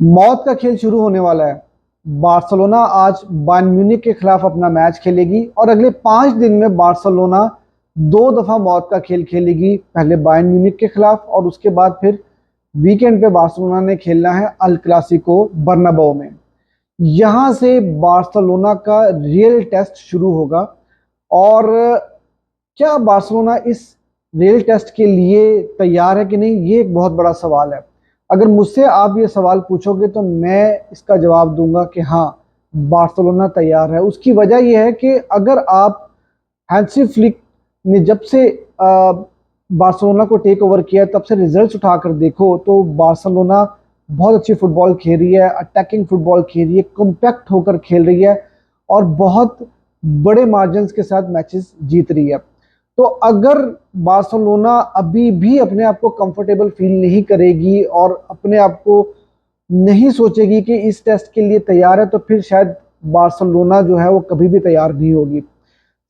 मौत का खेल शुरू होने वाला है। बार्सिलोना आज बायर्न म्यूनिख के खिलाफ अपना मैच खेलेगी और अगले 5 दिन में बार्सिलोना 2 दफा मौत का खेल खेलेगी। पहले बायर्न म्यूनिख के खिलाफ और उसके बाद फिर वीकेंड पे बार्सिलोना ने खेलना है अल क्लासिको बर्नाबाओ में। यहां से बार्सिलोना का रियल टेस्ट शुरू होगा। और क्या बार्सिलोना इस रियल टेस्ट के लिए तैयार है कि नहीं, ये एक बहुत बड़ा सवाल है। अगर मुझसे आप ये सवाल पूछोगे तो मैं इसका जवाब दूंगा कि हाँ, बार्सिलोना तैयार है। उसकी वजह यह है कि अगर आप हैंसी फ्लिक ने जब से बार्सिलोना को टेक ओवर किया तब से रिजल्ट्स उठाकर देखो तो बार्सिलोना बहुत अच्छी फुटबॉल खेल रही है, अटैकिंग फुटबॉल खेल रही है, कॉम्पैक्ट होकर खेल रही है और बहुत बड़े मार्जिन के साथ मैचेस जीत रही है। तो अगर बार्सिलोना अभी भी अपने आप को कंफर्टेबल फील नहीं करेगी और अपने आप को नहीं सोचेगी कि इस टेस्ट के लिए तैयार है, तो फिर शायद बार्सिलोना जो है वो कभी भी तैयार नहीं होगी।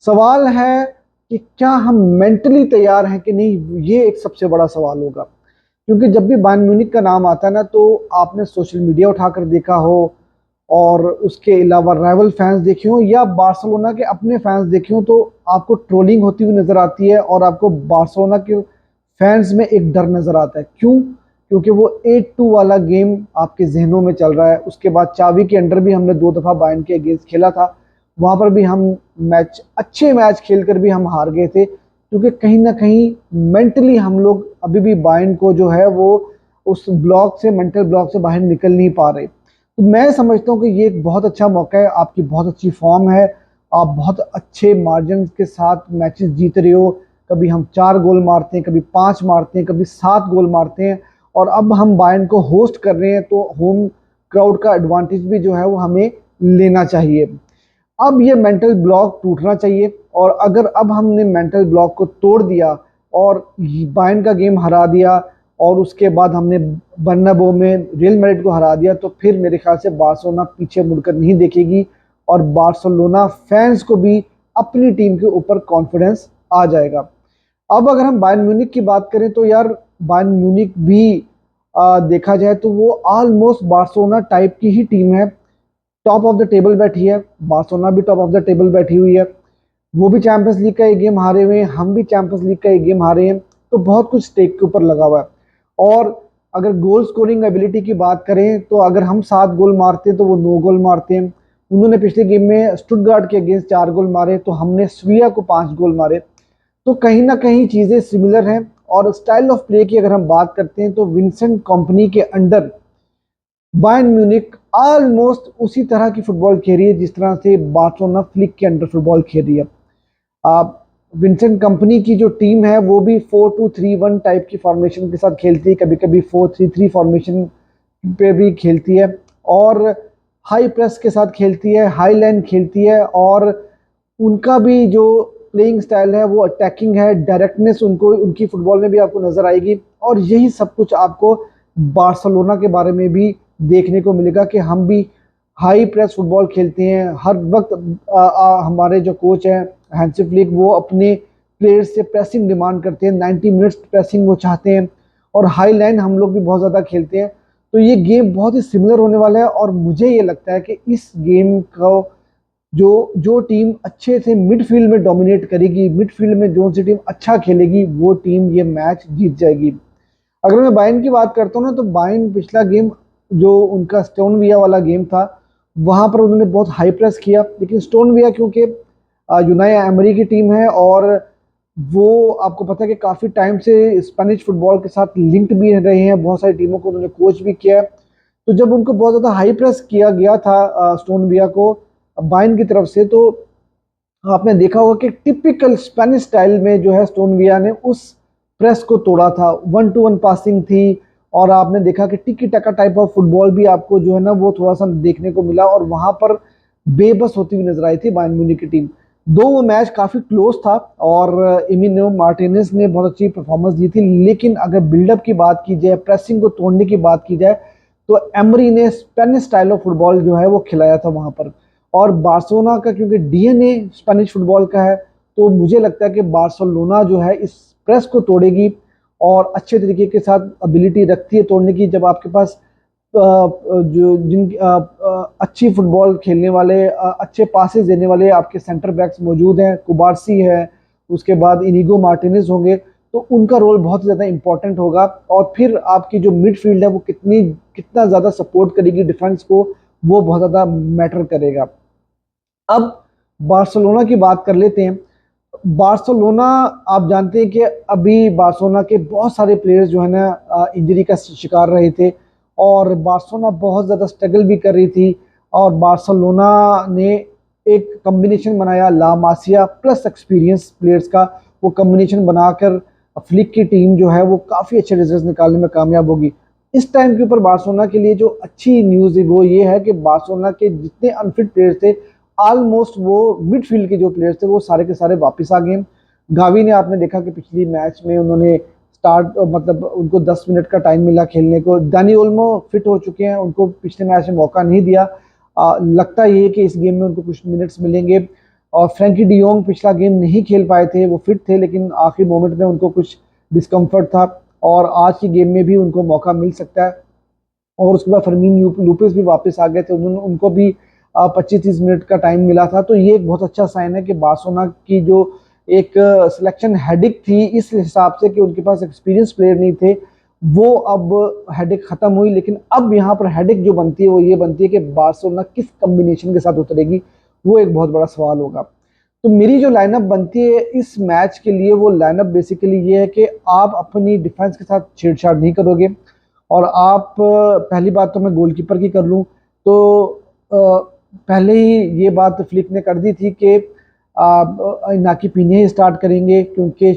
सवाल है कि क्या हम मेंटली तैयार हैं कि नहीं, ये एक सबसे बड़ा सवाल होगा। क्योंकि जब भी बायर्न म्यूनिख का नाम आता है ना, तो आपने सोशल मीडिया उठाकर देखा हो और उसके अलावा राइवल फैंस देखे हो या बार्सिलोना के अपने फैंस देखे हो, तो आपको ट्रोलिंग होती हुई नजर आती है और आपको बार्सिलोना के फैंस में एक डर नजर आता है। क्यों? क्योंकि वो 8-2 वाला गेम आपके जहनों में चल रहा है। उसके बाद चावी के अंडर भी हमने 2 दफा बायर्न के अगेंस्ट खेला था, वहां पर भी हम अच्छे मैच खेलकर भी हम हार गए थे, क्योंकि कहीं ना कहीं मेंटली हम लोग अभी भी बायर्न को जो है वो उस ब्लॉक से, मेंटल ब्लॉक से बाहर निकल नहीं पा रहे। तो मैं समझता हूँ कि ये एक बहुत अच्छा मौका है, आपकी बहुत अच्छी फॉर्म है, आप बहुत अच्छे मार्जिन के साथ मैचेस जीत रहे हो। कभी हम 4 गोल मारते हैं, कभी 5 मारते हैं, कभी 7 गोल मारते हैं और अब हम बायर्न को होस्ट कर रहे हैं, तो होम क्राउड का एडवांटेज भी जो है वो हमें लेना चाहिए। अब ये मेंटल ब्लॉक टूटना चाहिए और अगर अब हमने मेंटल ब्लॉक को तोड़ दिया और बायर्न का गेम हरा दिया और उसके बाद हमने बर्नाब्यू में रियल मैड्रिड को हरा दिया, तो फिर मेरे ख्याल से बार्सिलोना पीछे मुड़कर नहीं देखेगी और बार्सिलोना फैंस को भी अपनी टीम के ऊपर कॉन्फिडेंस आ जाएगा। अब अगर हम बायर्न म्यूनिख की बात करें तो यार, बायर्न म्यूनिख भी देखा जाए तो वो ऑलमोस्ट बार्सिलोना टाइप की ही टीम है। टॉप ऑफ द टेबल बैठी है, बार्सिलोना भी टॉप ऑफ द टेबल बैठी हुई है। वो भी चैंपियंस लीग का एक गेम हारे हुए हैं, हम भी चैंपियंस लीग का एक गेम हारे हैं। तो बहुत कुछ स्टेक के ऊपर लगा हुआ है। और अगर गोल स्कोरिंग एबिलिटी की बात करें तो अगर हम 7 गोल मारते हैं तो वो 9 गोल मारते हैं। उन्होंने पिछले गेम में स्टुटगार्ट के अगेंस्ट 4 गोल मारे, तो हमने स्विया को 5 गोल मारे। तो कहीं ना कहीं चीजें सिमिलर हैं। और स्टाइल ऑफ प्ले की अगर हम बात करते हैं तो विंसेंट कंपनी के अंडर बायर्न म्यूनिख ऑलमोस्ट उसी तरह की फुटबॉल खेल रही है जिस तरह से बार्सिलोना फ्लिक के अंडर फुटबॉल खेल रही है। आप विंसेंट कंपनी की जो टीम है वो भी 4-2-3-1 टाइप की फॉर्मेशन के साथ खेलती है, कभी कभी 4-3-3 फॉर्मेशन पे भी खेलती है और हाई प्रेस के साथ खेलती है, हाई लाइन खेलती है और उनका भी जो प्लेइंग स्टाइल है वो अटैकिंग है, डायरेक्टनेस उनको उनकी फुटबॉल में भी आपको नजर आएगी। और यही सब कुछ आपको बार्सिलोना के बारे में भी देखने को मिलेगा कि हम भी हाई प्रेस फुटबॉल खेलते हैं हर वक्त। हमारे जो कोच हैं हैंसी फ्लिक, वो अपने प्लेयर्स से प्रेसिंग डिमांड करते हैं, 90 मिनट्स प्रेसिंग वो चाहते हैं और हाई लाइन हम लोग भी बहुत ज़्यादा खेलते हैं। तो ये गेम बहुत ही सिमिलर होने वाला है और मुझे ये लगता है कि इस गेम को जो जो टीम अच्छे से मिडफील्ड में डोमिनेट करेगी, मिडफील्ड में जो सी टीम अच्छा खेलेगी, वो टीम ये मैच जीत जाएगी। अगर मैं बायर्न की बात करता हूँ ना, तो बायर्न पिछला गेम जो उनका स्टोन विया वाला गेम था, वहां पर उन्होंने बहुत हाई प्रेस किया, लेकिन स्टोन विया क्योंकि यूनाई एमरी की टीम है और वो आपको पता है कि काफ़ी टाइम से स्पेनिश फुटबॉल के साथ लिंक्ड भी रहे हैं, बहुत सारी टीमों को उन्होंने कोच भी किया है। तो जब उनको बहुत ज़्यादा हाई प्रेस किया गया था स्टोन विया को बायर्न की तरफ से, तो आपने देखा होगा कि टिपिकल स्पेनिश स्टाइल में जो है स्टोन विया ने उस प्रेस को तोड़ा था। 1-to-1 पासिंग थी और आपने देखा कि टिकी टका टाइप ऑफ फुटबॉल भी आपको जो है ना वो थोड़ा सा देखने को मिला और वहां पर बेबस होती हुई नजर आई थी बायर्न म्यूनिख की टीम। दो वो मैच काफी क्लोज था और इमिनो मार्टिनेज ने बहुत अच्छी परफॉर्मेंस दी थी, लेकिन अगर बिल्डअप की बात की जाए, प्रेसिंग को तोड़ने की बात की जाए, तो एमरी ने स्पेनिश स्टाइल ऑफ फुटबॉल जो है वो खिलाया था वहां पर। और बार्सिलोना का क्योंकि डीएनए स्पेनिश फुटबॉल का है, तो मुझे लगता है कि बार्सिलोना जो है इस प्रेस को तोड़ेगी और अच्छे तरीके के साथ एबिलिटी रखती है तोड़ने की। जब आपके पास जो अच्छी फुटबॉल खेलने वाले, अच्छे पासेस देने वाले आपके सेंटर बैक्स मौजूद हैं। कुबारसी है, उसके बाद इनिगो मार्टिनेज होंगे, तो उनका रोल बहुत ज़्यादा इंपॉर्टेंट होगा। और फिर आपकी जो मिडफील्ड है वो कितना ज़्यादा सपोर्ट करेगी डिफेंस को, वो बहुत ज़्यादा मैटर करेगा। अब बार्सिलोना की बात कर लेते हैं। बार्सिलोना, आप जानते हैं कि अभी बार्सिलोना के बहुत सारे प्लेयर्स जो है ना इंजरी का शिकार रहे थे, और बार्सिलोना बहुत ज़्यादा स्ट्रगल भी कर रही थी। और बार्सिलोना ने एक कॉम्बिनेशन बनाया, ला मासिया प्लस एक्सपीरियंस प्लेयर्स का, वो कॉम्बिनेशन बनाकर फ्लिक की टीम जो है वो काफ़ी अच्छे रिजल्ट निकालने में कामयाब होगी। इस टाइम के ऊपर बार्सिलोना के लिए जो अच्छी न्यूज़ है वो ये है कि बार्सिलोना के जितने अनफिट प्लेयर्स थे, ऑलमोस्ट वो मिडफील्ड के जो प्लेयर्स थे वो सारे के सारे वापस आ गए। गावी ने, आपने देखा कि पिछली मैच में उन्होंने स्टार्ट, मतलब उनको 10 मिनट का टाइम मिला खेलने को। दानी ओल्मो फिट हो चुके हैं, उनको पिछले मैच में मौका नहीं दिया। लगता ये है कि इस गेम में उनको कुछ मिनट्स मिलेंगे। और फ्रैंकी डियोंग पिछला गेम नहीं खेल पाए थे, वो फिट थे लेकिन आखिरी मोमेंट में उनको कुछ डिस्कम्फर्ट था, और आज की गेम में भी उनको मौका मिल सकता है। और उसके बाद फर्मीन लूपिस भी वापस आ गए थे, उनको भी 25-30 मिनट का टाइम मिला था। तो ये एक बहुत अच्छा साइन है कि बार्सिलोना की जो एक सिलेक्शन हेडिक थी इस हिसाब से कि उनके पास एक्सपीरियंस प्लेयर नहीं थे, वो अब हेडिक खत्म हुई। लेकिन अब यहाँ पर हेडिक जो बनती है वो ये बनती है कि बार्सिलोना किस कम्बिनेशन के साथ उतरेगी, वो एक बहुत बड़ा सवाल होगा। तो मेरी जो लाइनअप बनती है इस मैच के लिए, वो लाइनअप बेसिकली ये है कि आप अपनी डिफेंस के साथ छेड़छाड़ नहीं करोगे। और आप, पहली बात तो मैं गोलकीपर की कर लूँ तो पहले ही ये बात फ्लिक ने कर दी थी कि इनाकी पीने ही स्टार्ट करेंगे, क्योंकि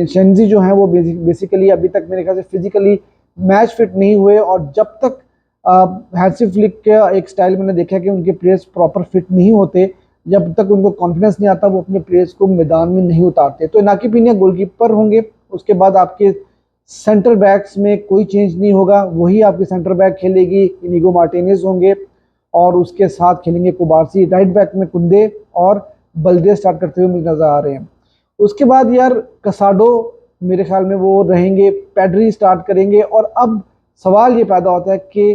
शेंजी जो हैं वो बेसिकली अभी तक मेरे ख्याल से फिजिकली मैच फिट नहीं हुए। और जब तक हैंसी फ्लिक का एक स्टाइल मैंने देखा कि उनके प्लेयर्स प्रॉपर फिट नहीं होते, जब तक उनको कॉन्फिडेंस नहीं आता वो अपने प्लेयर्स को मैदान में नहीं उतारते। तो इनाकी पीने गोलकीपर होंगे। उसके बाद आपके सेंटर बैक्स में कोई चेंज नहीं होगा, वही आपके सेंटर बैक खेलेगी, इनिगो मार्टिनेज होंगे, और उसके साथ खेलेंगे कुबारसी। राइट बैक में कुंदे और बल्दे स्टार्ट करते हुए मुझे नजर आ रहे हैं। उसके बाद यार कसाडो मेरे ख्याल में वो रहेंगे, पेड्री स्टार्ट करेंगे। और अब सवाल ये पैदा होता है कि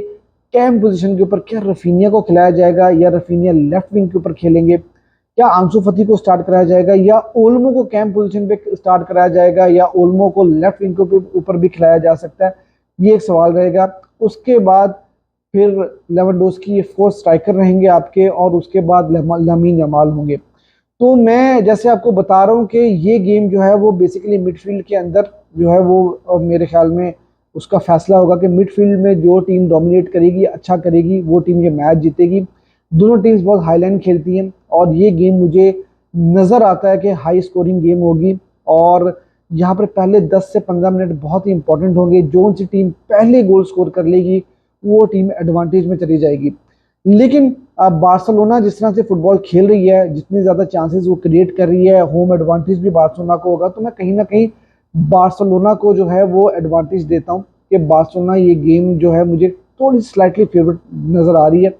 कैम पोजीशन के ऊपर क्या रफीनिया को खिलाया जाएगा, या रफीनिया लेफ्ट विंग के ऊपर खेलेंगे, क्या आंसू फती को स्टार्ट कराया जाएगा, या ओल्मो को कैम पोजीशन पे स्टार्ट कराया जाएगा, या ओल्मो को लेफ्ट विंग के ऊपर भी खिलाया जा सकता है, ये एक सवाल रहेगा। उसके बाद फिर लेवेंडोस्की फोर्थ स्ट्राइकर रहेंगे आपके, और उसके बाद लामीन यमाल होंगे। तो मैं जैसे आपको बता रहा हूँ कि ये गेम जो है वो बेसिकली मिडफील्ड के अंदर जो है वो मेरे ख्याल में उसका फैसला होगा कि मिडफील्ड में जो टीम डोमिनेट करेगी, अच्छा करेगी, वो टीम ये मैच जीतेगी। दोनों टीम्स बहुत हाईलाइन खेलती हैं, और ये गेम मुझे नज़र आता है कि हाई स्कोरिंग गेम होगी। और यहाँ पर पहले 10 से 15 मिनट बहुत ही इंपॉर्टेंट होंगे। जो सी टीम पहले गोल स्कोर कर लेगी वो टीम एडवांटेज में चली जाएगी। लेकिन अब बार्सिलोना जिस तरह से फुटबॉल खेल रही है, जितने ज़्यादा चांसेस वो क्रिएट कर रही है, होम एडवांटेज भी बार्सिलोना को होगा। तो मैं कहीं ना कहीं बार्सिलोना को जो है वो एडवांटेज देता हूँ कि बार्सिलोना ये गेम जो है मुझे थोड़ी स्लाइटली फेवरेट नज़र आ रही है,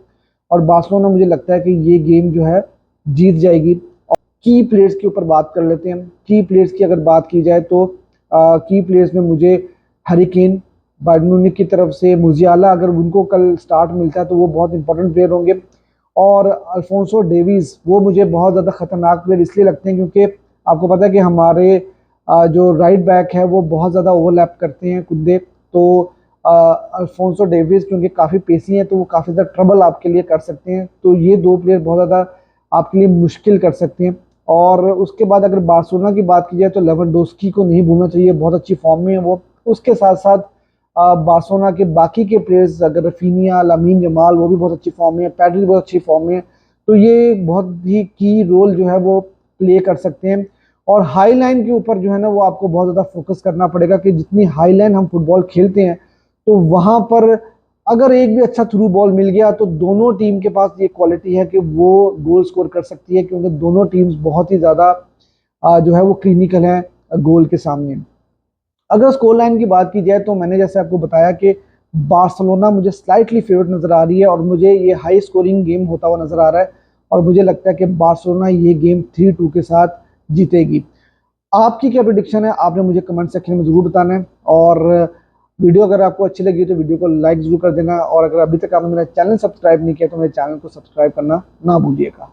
और बार्सिलोना मुझे लगता है कि ये गेम जो है जीत जाएगी। और की प्लेयर्स के ऊपर बात कर लेते हैं। की प्लेयर्स की अगर बात की जाए तो की प्लेयर्स में मुझे हैरी केन बायर्न म्यूनिख की तरफ से, मुजियाला अगर उनको कल स्टार्ट मिलता है तो वो बहुत इंपॉर्टेंट प्लेयर होंगे। और अल्फोंसो डेविस, वो मुझे बहुत ज़्यादा खतरनाक प्लेयर इसलिए लगते हैं क्योंकि आपको पता है कि हमारे जो राइट बैक है वो बहुत ज़्यादा ओवरलैप करते हैं कुंदे। तो अल्फोंसो डेविस क्योंकि काफ़ी पेसी हैं तो वो काफ़ी ज़्यादा ट्रबल आपके लिए कर सकते हैं। तो ये दो प्लेयर बहुत ज़्यादा आपके लिए मुश्किल कर सकते हैं। और उसके बाद अगर बार्सिलोना की बात की जाए तो लेवेंडोस्की को नहीं भूलना चाहिए, बहुत अच्छी फॉर्म में है वो। उसके साथ साथ बार्सिलोना के बाकी के प्लेयर्स, अगर रफीनिया, लामीन यमाल, वो भी बहुत अच्छी फॉर्म में है, पैड्री बहुत अच्छी फॉर्म में है। तो ये बहुत ही की रोल जो है वो प्ले कर सकते हैं। और हाई लाइन के ऊपर जो है ना वो आपको बहुत ज़्यादा फोकस करना पड़ेगा कि जितनी हाई लाइन हम फुटबॉल खेलते हैं तो वहाँ पर अगर एक भी अच्छा थ्रू बॉल मिल गया तो दोनों टीम के पास ये क्वालिटी है कि वो गोल स्कोर कर सकती है, क्योंकि दोनों टीम्स बहुत ही ज़्यादा जो है वो क्लिनिकल है गोल के सामने। अगर स्कोर लाइन की बात की जाए तो मैंने जैसे आपको बताया कि बार्सिलोना मुझे स्लाइटली फेवरेट नज़र आ रही है, और मुझे ये हाई स्कोरिंग गेम होता हुआ नज़र आ रहा है। और मुझे लगता है कि बार्सिलोना ये गेम 3-2 के साथ जीतेगी। आपकी क्या प्रिडिक्शन है, आपने मुझे कमेंट सेक्शन में ज़रूर बताना है। और वीडियो अगर आपको अच्छी लगी तो वीडियो को लाइक जरूर कर देना, और अगर अभी तक आपने मेरा चैनल सब्सक्राइब नहीं किया तो मेरे चैनल को सब्सक्राइब करना ना भूलिएगा।